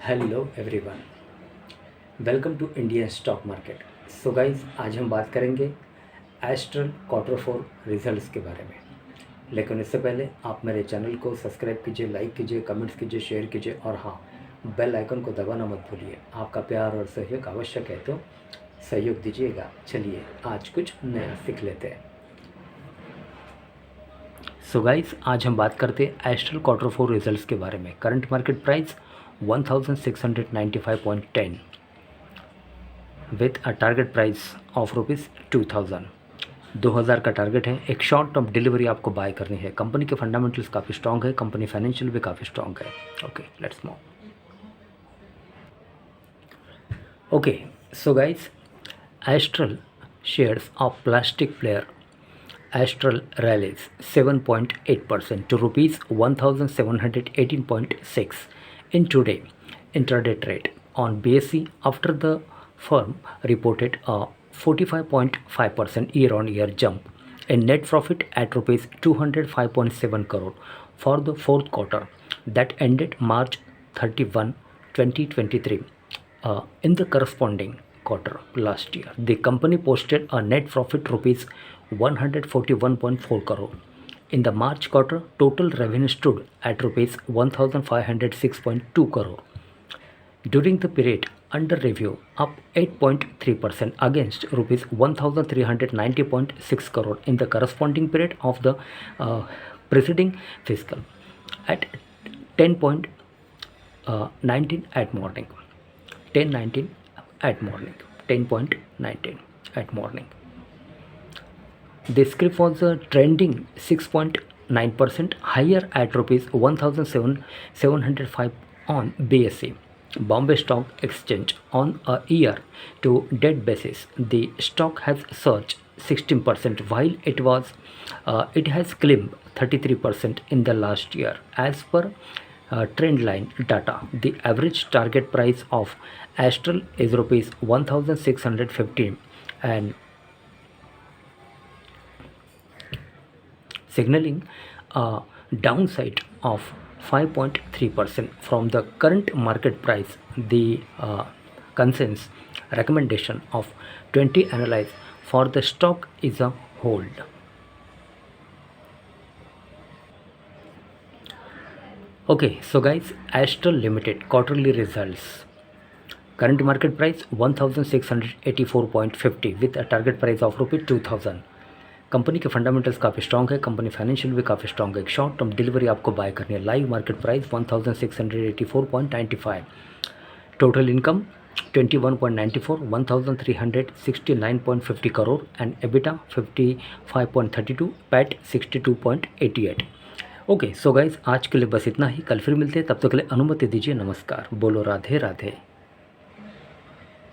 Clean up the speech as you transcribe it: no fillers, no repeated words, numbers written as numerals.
Hello everyone, welcome to Indian stock market. So guys, आज हम बात करेंगे एस्ट्रल क्वार्टर फोर रिजल्ट्स के बारे में। लेकिन इससे पहले आप मेरे चैनल को सब्सक्राइब कीजिए, लाइक कीजिए, कमेंट्स कीजिए, शेयर कीजिए और हाँ, बेल आइकन को दबाना मत भूलिए। आपका प्यार और सहयोग आवश्यक है, तो सहयोग दीजिएगा। चलिए आज कुछ नया सीख लेते हैं। सो गाइज, आज हम बात करते हैं एस्ट्रल क्वार्टर फोर रिजल्ट्स के बारे में। Current market price 1695.10 with a target price of ₹2000। 2000 का टारगेट है। एक शॉर्ट टर्म डिलीवरी आपको बाय करनी है। कंपनी के फंडामेंटल्स काफ़ी स्ट्रॉन्ग है, कंपनी फाइनेंशियल भी काफ़ी स्ट्रॉन्ग है। Okay, let's move. Okay, so guys, astral shares of plastic player Astral rallies 7.8% to rupees 1718.6 in today intraday trade on BSE after the firm reported a 45.5% year-on-year jump in net profit at rupees 205.7 crore for the fourth quarter that ended March 31, 2023. In the corresponding quarter last year, the company posted a net profit rupees 141.4 crore. In the March quarter, total revenue stood at rupees 1506.2 crore. During the period under review, up 8.3% against rupees 1390.6 crore in the corresponding period of the preceding fiscal, at 10.19 at morning. 10.19 at morning. 10.19 at morning. The script was trending 6.9% higher at rupees 1705 on BSE, Bombay Stock Exchange. On a year to date basis, the stock has surged 16% while it has climbed 33% in the last year. As per trend line data, the average target price of Astral is rupees 1615 and signaling a downside of 5.3% from the current market price. The consensus recommendation of 20 analysts for the stock is a hold. Okay, so guys, Astral Limited quarterly results. Current market price 1684.50 with a target price of ₹2000. Company के fundamentals काफ़ी strong है, company financial भी काफ़ी strong है। एक short term delivery आपको bye करनी है। Live market price 1684.95, total income 21.94, 1369.50 crore and EBITDA 55.32, PAT 62.88। Okay, so guys, आज के लिए बस इतना ही। कल फिर मिलते हैं, तब तक के लिए अनुमति दीजिए। नमस्कार, बोलो राधे राधे।